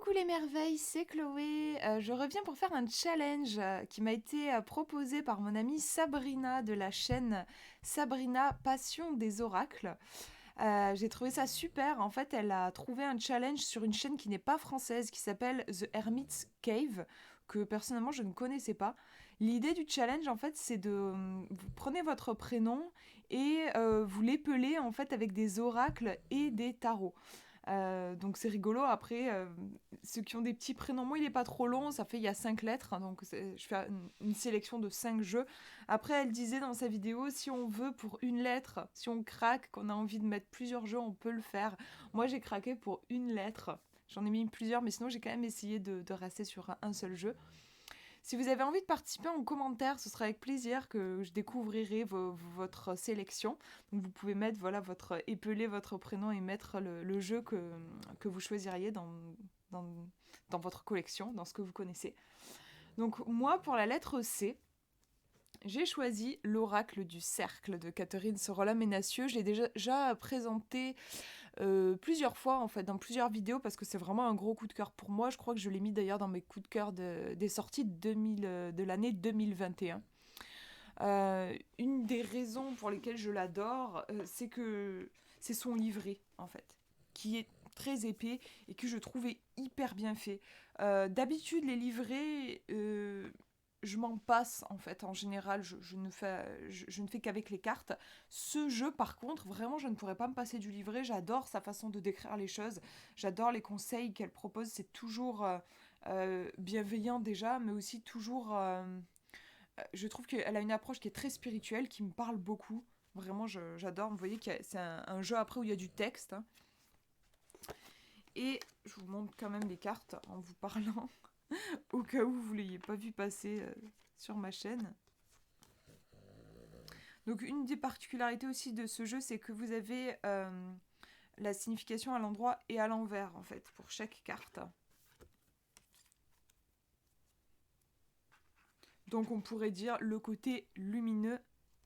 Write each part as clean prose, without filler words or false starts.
Coucou les merveilles, c'est Chloé. Je reviens pour faire un challenge qui m'a été proposé par mon amie Sabrina de la chaîne Sabrina Passion des Oracles. J'ai trouvé ça super. En fait, elle a trouvé un challenge sur une chaîne qui n'est pas française, qui s'appelle The Hermit's Cave, que personnellement je ne connaissais pas. L'idée du challenge, en fait, c'est vous prenez votre prénom et vous l'épelez en fait avec des oracles et des tarots. Donc c'est rigolo. Après, ceux qui ont des petits prénoms, moi il est pas trop long, il y a 5 lettres, hein, donc je fais une sélection de 5 jeux. Après, elle disait dans sa vidéo, si on veut pour une lettre, si on craque, qu'on a envie de mettre plusieurs jeux, on peut le faire. Moi j'ai craqué pour une lettre. J'en ai mis plusieurs, mais sinon j'ai quand même essayé de rester sur un seul jeu. Si vous avez envie de participer en commentaire, ce sera avec plaisir que je découvrirai votre sélection. Donc vous pouvez mettre épeler votre prénom et mettre le jeu que vous choisiriez dans, dans votre collection, dans ce que vous connaissez. Donc moi, pour la lettre C, j'ai choisi l'oracle du cercle de Catherine Sorolla-Ménassieux. Je l'ai déjà présenté plusieurs fois en fait dans plusieurs vidéos parce que c'est vraiment un gros coup de cœur pour moi. Je crois que je l'ai mis d'ailleurs dans mes coups de cœur des sorties de l'année 2021. Une des raisons pour lesquelles je l'adore, c'est que c'est son livret en fait, qui est très épais et que je trouvais hyper bien fait. D'habitude les livrets, je m'en passe en fait. En général, je ne fais qu'avec les cartes. Ce jeu, par contre, vraiment, je ne pourrais pas me passer du livret. J'adore sa façon de décrire les choses. J'adore les conseils qu'elle propose. C'est toujours bienveillant déjà, mais aussi toujours. Je trouve qu'elle a une approche qui est très spirituelle, qui me parle beaucoup. Vraiment, j'adore. Vous voyez que c'est un jeu après où il y a du texte, hein. Et je vous montre quand même les cartes en vous parlant, au cas où vous ne l'ayez pas vu passer sur ma chaîne. Donc une des particularités aussi de ce jeu, c'est que vous avez la signification à l'endroit et à l'envers, en fait, pour chaque carte. Donc on pourrait dire le côté lumineux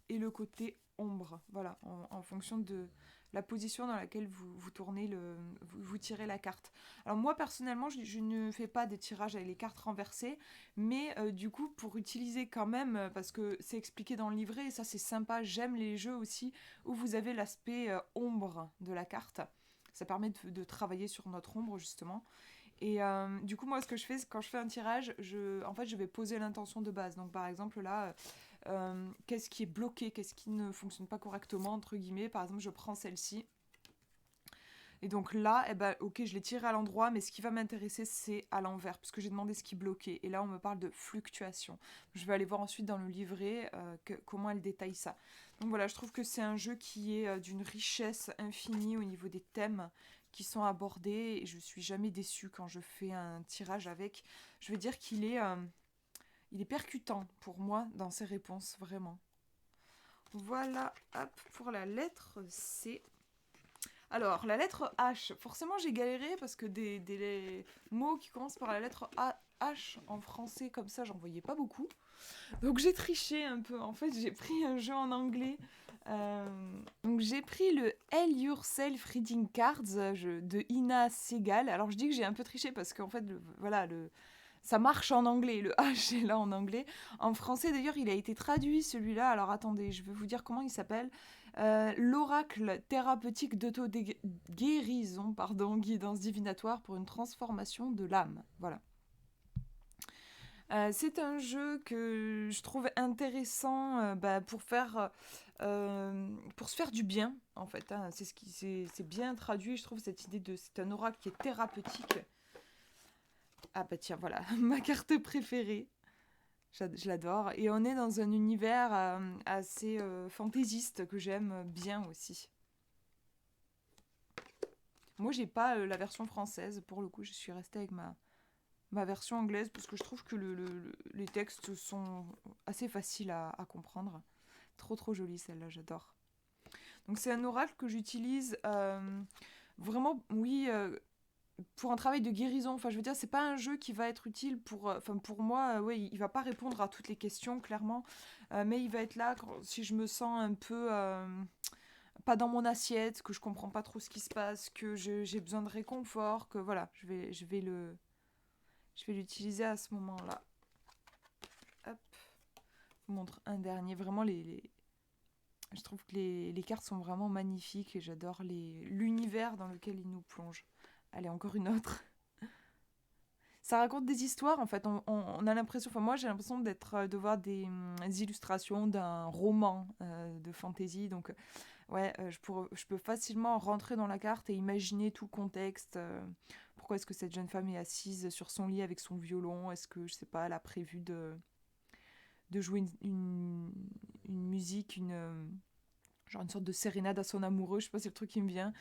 et le côté ombre, voilà, en fonction de la position dans laquelle vous tournez vous tirez la carte. Alors moi personnellement, je ne fais pas des tirages avec les cartes renversées, mais du coup pour utiliser quand même, parce que c'est expliqué dans le livret et ça c'est sympa. J'aime les jeux aussi où vous avez l'aspect ombre de la carte. Ça permet de travailler sur notre ombre justement. Et du coup, moi, ce que je fais, quand je fais un tirage, en fait, je vais poser l'intention de base. Donc, par exemple, là, qu'est-ce qui est bloqué, qu'est-ce qui ne fonctionne pas correctement, entre guillemets. Par exemple, je prends celle-ci. Et donc là, eh ben, ok, je l'ai tiré à l'endroit, mais ce qui va m'intéresser, c'est à l'envers, parce que j'ai demandé ce qui bloquait. Et là, on me parle de fluctuation. Je vais aller voir ensuite dans le livret comment elle détaille ça. Donc voilà, je trouve que c'est un jeu qui est d'une richesse infinie au niveau des thèmes qui sont abordés. Et je suis jamais déçue quand je fais un tirage avec. Je veux dire il est percutant pour moi dans ses réponses, vraiment. Voilà, hop, pour la lettre C. Alors, la lettre H, forcément j'ai galéré parce que des mots qui commencent par la lettre H en français comme ça, j'en voyais pas beaucoup. Donc j'ai triché un peu. En fait, j'ai pris un jeu en anglais. Donc j'ai pris le Hell Yourself Reading Cards de Ina Segal. Alors je dis que j'ai un peu triché parce qu'en fait, ça marche en anglais. Le H est là en anglais. En français, d'ailleurs, il a été traduit celui-là. Alors attendez, je vais vous dire comment il s'appelle. L'oracle thérapeutique d'auto-guérison, guidance divinatoire pour une transformation de l'âme. Voilà. C'est un jeu que je trouve intéressant pour se faire du bien, en fait, hein. C'est bien traduit, je trouve, cette idée de... C'est un oracle qui est thérapeutique. Ah bah tiens, voilà, ma carte préférée. Je l'adore. Et on est dans un univers assez fantaisiste que j'aime bien aussi. Moi, j'ai pas la version française. Pour le coup, je suis restée avec ma version anglaise parce que je trouve que les textes sont assez faciles à comprendre. Trop trop jolie celle-là, j'adore. Donc c'est un oracle que j'utilise vraiment, oui, pour un travail de guérison. Enfin, je veux dire, c'est pas un jeu qui va être utile pour moi. Ouais, il va pas répondre à toutes les questions clairement, mais il va être là si je me sens un peu pas dans mon assiette, que je comprends pas trop ce qui se passe, que j'ai besoin de réconfort, que voilà, je vais Je vais l'utiliser à ce moment-là. Hop. Je vous montre un dernier. Vraiment, je trouve que les cartes sont vraiment magnifiques et j'adore l'univers dans lequel ils nous plongent. Allez, encore une autre. Ça raconte des histoires, en fait. On a l'impression, enfin moi j'ai l'impression de voir des illustrations d'un roman de fantasy. Donc ouais, je peux facilement rentrer dans la carte et imaginer tout le contexte. Pourquoi est-ce que cette jeune femme est assise sur son lit avec son violon? Est-ce que, je sais pas, elle a prévu de jouer une musique, genre une sorte de sérénade à son amoureux, je sais pas, c'est le truc qui me vient.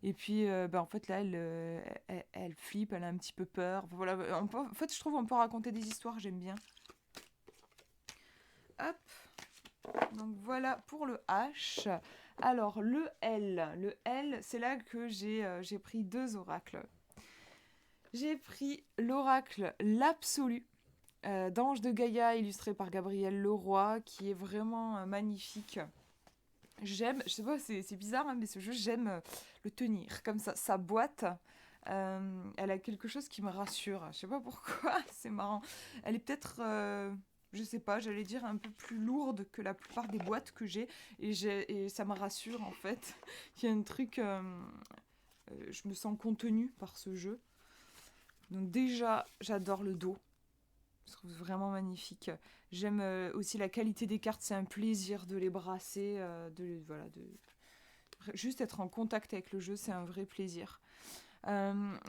Et puis, en fait, là, elle flippe, elle a un petit peu peur. Enfin, voilà, en fait, je trouve qu'on peut raconter des histoires, j'aime bien. Hop. Donc voilà pour le H. Alors, le L. Le L, c'est là que j'ai pris 2 oracles. J'ai pris l'oracle L'Absolu, d'Ange de Gaïa, illustré par Gabriel Leroy, qui est vraiment magnifique. J'aime, je sais pas, c'est bizarre, hein, mais ce jeu, j'aime le tenir comme ça. Sa boîte, elle a quelque chose qui me rassure. Je sais pas pourquoi, c'est marrant. Elle est peut-être, je sais pas, j'allais dire un peu plus lourde que la plupart des boîtes que j'ai. Et ça me rassure, en fait. Il y a un truc, je me sens contenue par ce jeu. Donc déjà, j'adore le dos. Je trouve vraiment magnifique. J'aime aussi la qualité des cartes, c'est un plaisir de les brasser, juste être en contact avec le jeu, c'est un vrai plaisir.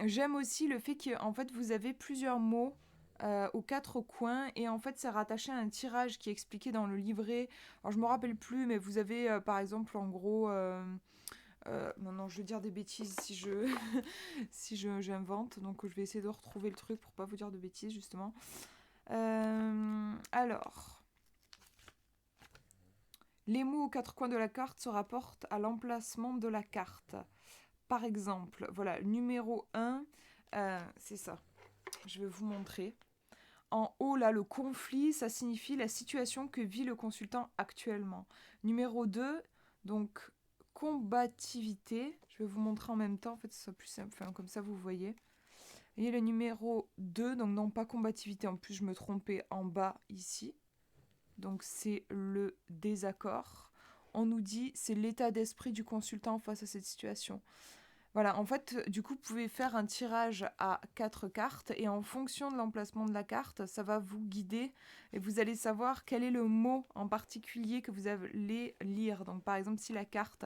J'aime aussi le fait qu'en fait vous avez plusieurs mots aux 4 coins et en fait c'est rattaché à un tirage qui est expliqué dans le livret. Alors je me rappelle plus, mais vous avez par exemple en gros, non, je vais dire des bêtises si j'invente, donc je vais essayer de retrouver le truc pour pas vous dire de bêtises justement. Alors, les mots aux 4 coins de la carte se rapportent à l'emplacement de la carte. Par exemple, voilà, numéro 1, c'est ça. Je vais vous montrer. En haut, là, le conflit, ça signifie la situation que vit le consultant actuellement. Numéro 2, donc combativité. Je vais vous montrer en même temps, en fait, ce sera plus simple. Enfin, comme ça, vous voyez. Et le numéro 2, donc non pas combativité, en plus je me trompais en bas ici. Donc c'est le désaccord. On nous dit c'est l'état d'esprit du consultant face à cette situation. Voilà, en fait, du coup, vous pouvez faire un tirage à 4 cartes et en fonction de l'emplacement de la carte, ça va vous guider et vous allez savoir quel est le mot en particulier que vous allez lire. Donc, par exemple, si la carte,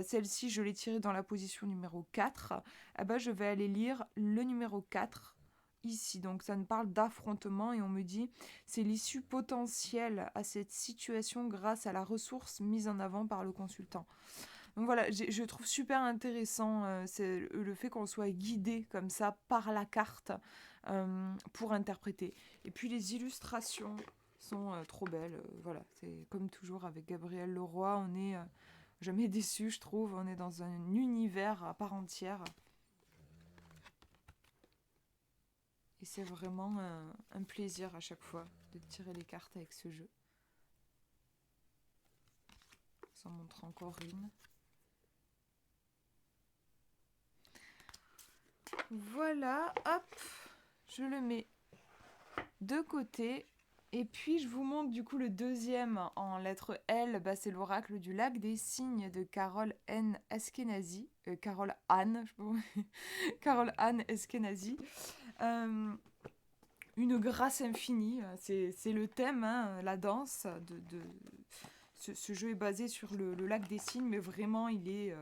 celle-ci, je l'ai tirée dans la position numéro 4, eh ben, je vais aller lire le numéro 4 ici. Donc, ça me parle d'affrontement et on me dit c'est l'issue potentielle à cette situation grâce à la ressource mise en avant par le consultant. Donc voilà, je trouve super intéressant c'est le fait qu'on soit guidé comme ça par la carte pour interpréter. Et puis les illustrations sont trop belles. Voilà, c'est comme toujours avec Gabriel Leroy, on est jamais déçu, je trouve. On est dans un univers à part entière. Et c'est vraiment un plaisir à chaque fois de tirer les cartes avec ce jeu. Je vous en montre encore une. Voilà, hop, je le mets de côté. Et puis je vous montre du coup le deuxième en lettre L, bah, c'est l'oracle du lac des cygnes de Carole N. Eskenazi. Carole Anne, Carole Anne Eskenazi. Une grâce infinie, c'est le thème, hein, la danse. Ce jeu est basé sur le lac des cygnes, mais vraiment il est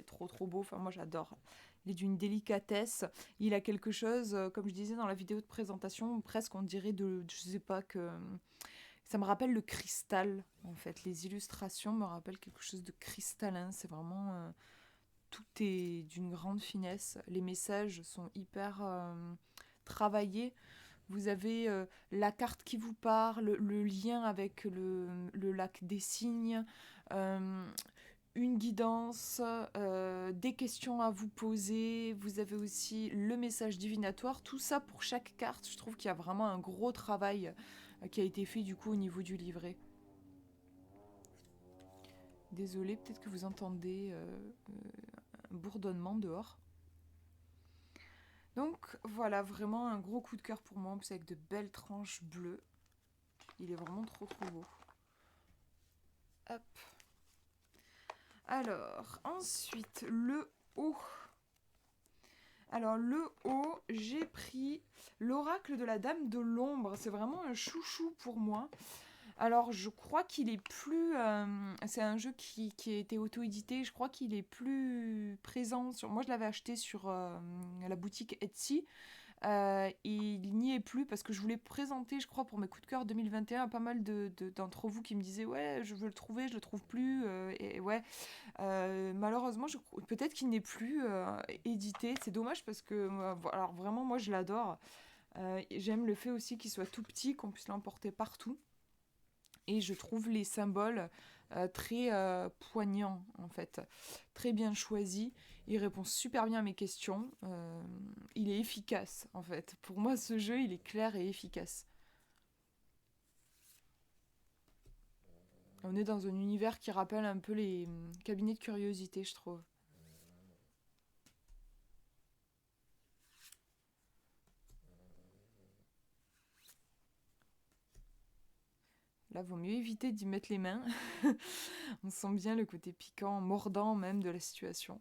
trop trop beau. Enfin, moi j'adore. Il est d'une délicatesse. Il a quelque chose, comme je disais dans la vidéo de présentation, presque on dirait je sais pas que. Ça me rappelle le cristal, en fait. Les illustrations me rappellent quelque chose de cristallin. C'est vraiment. Tout est d'une grande finesse. Les messages sont hyper travaillés. Vous avez la carte qui vous parle, le lien avec le lac des cygnes, une guidance, des questions à vous poser. Vous avez aussi le message divinatoire. Tout ça pour chaque carte. Je trouve qu'il y a vraiment un gros travail qui a été fait du coup au niveau du livret. Désolée, peut-être que vous entendez un bourdonnement dehors. Donc voilà, vraiment un gros coup de cœur pour moi, en plus avec de belles tranches bleues. Il est vraiment trop trop beau. Hop. Alors, ensuite, le haut. Alors, le haut, j'ai pris l'oracle de la Dame de l'Ombre. C'est vraiment un chouchou pour moi. Alors, je crois qu'il est plus... c'est un jeu qui a été auto-édité. Je crois qu'il est plus présent sur... Moi, je l'avais acheté sur la boutique Etsy. Il n'y est plus parce que je voulais présenter, je crois, pour mes coups de cœur 2021 à pas mal d'entre vous qui me disaient ouais, je veux le trouver, je le trouve plus. Et ouais, malheureusement, peut-être qu'il n'est plus édité. C'est dommage parce que, alors vraiment, moi, je l'adore. J'aime le fait aussi qu'il soit tout petit, qu'on puisse l'emporter partout. Et je trouve les symboles très poignants, en fait. Très bien choisis. Il répond super bien à mes questions. Il est efficace, en fait. Pour moi, ce jeu, il est clair et efficace. On est dans un univers qui rappelle un peu les cabinets de curiosité, je trouve. Là, vaut mieux éviter d'y mettre les mains. On sent bien le côté piquant, mordant même de la situation.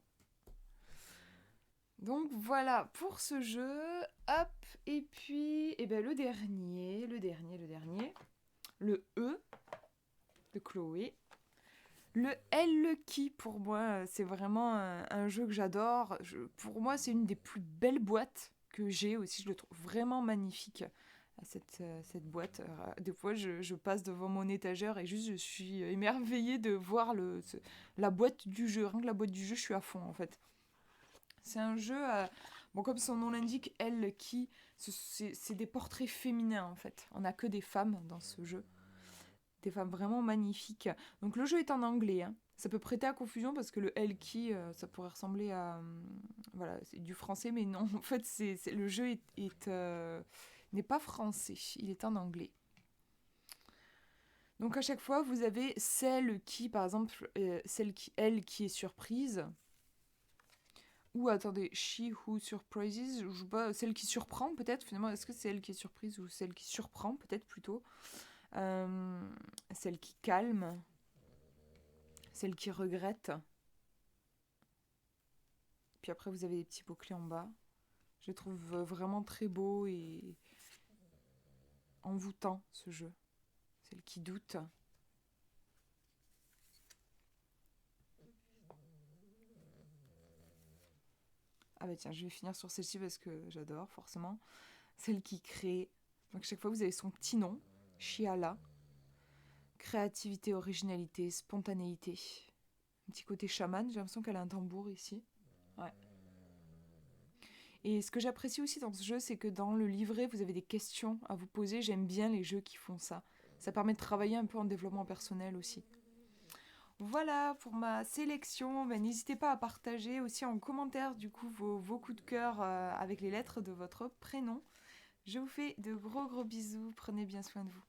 Donc voilà pour ce jeu. Hop, et puis le dernier. Le E de Chloé. Le L qui pour moi c'est vraiment un jeu que j'adore. Pour moi c'est une des plus belles boîtes que j'ai aussi. Je le trouve vraiment magnifique cette boîte. Des fois je passe devant mon étagère et juste je suis émerveillée de voir la boîte du jeu. Rien que la boîte du jeu je suis à fond en fait. C'est un jeu, bon, comme son nom l'indique, elle qui, c'est des portraits féminins en fait. On n'a que des femmes dans ce jeu. Des femmes vraiment magnifiques. Donc le jeu est en anglais. Hein. Ça peut prêter à confusion parce que le elle qui, ça pourrait ressembler à. Voilà, c'est du français, mais non. En fait, le jeu n'est pas français. Il est en anglais. Donc à chaque fois, vous avez celle qui, par exemple, elle qui est surprise. Ou attendez, She Who Surprises, je sais pas, celle qui surprend peut-être, finalement, est-ce que c'est elle qui est surprise ou celle qui surprend peut-être plutôt celle qui calme, celle qui regrette. Puis après, vous avez des petits mots-clés en bas. Je le trouve vraiment très beau et envoûtant ce jeu. Celle qui doute. Ah bah tiens, je vais finir sur celle-ci parce que j'adore forcément. Celle qui crée. Donc chaque fois, vous avez son petit nom, Chiala. Créativité, originalité, spontanéité. Un petit côté chaman, j'ai l'impression qu'elle a un tambour ici. Ouais. Et ce que j'apprécie aussi dans ce jeu, c'est que dans le livret, vous avez des questions à vous poser. J'aime bien les jeux qui font ça. Ça permet de travailler un peu en développement personnel aussi. Voilà pour ma sélection. Ben, n'hésitez pas à partager aussi en commentaire du coup vos coups de cœur avec les lettres de votre prénom. Je vous fais de gros bisous. Prenez bien soin de vous.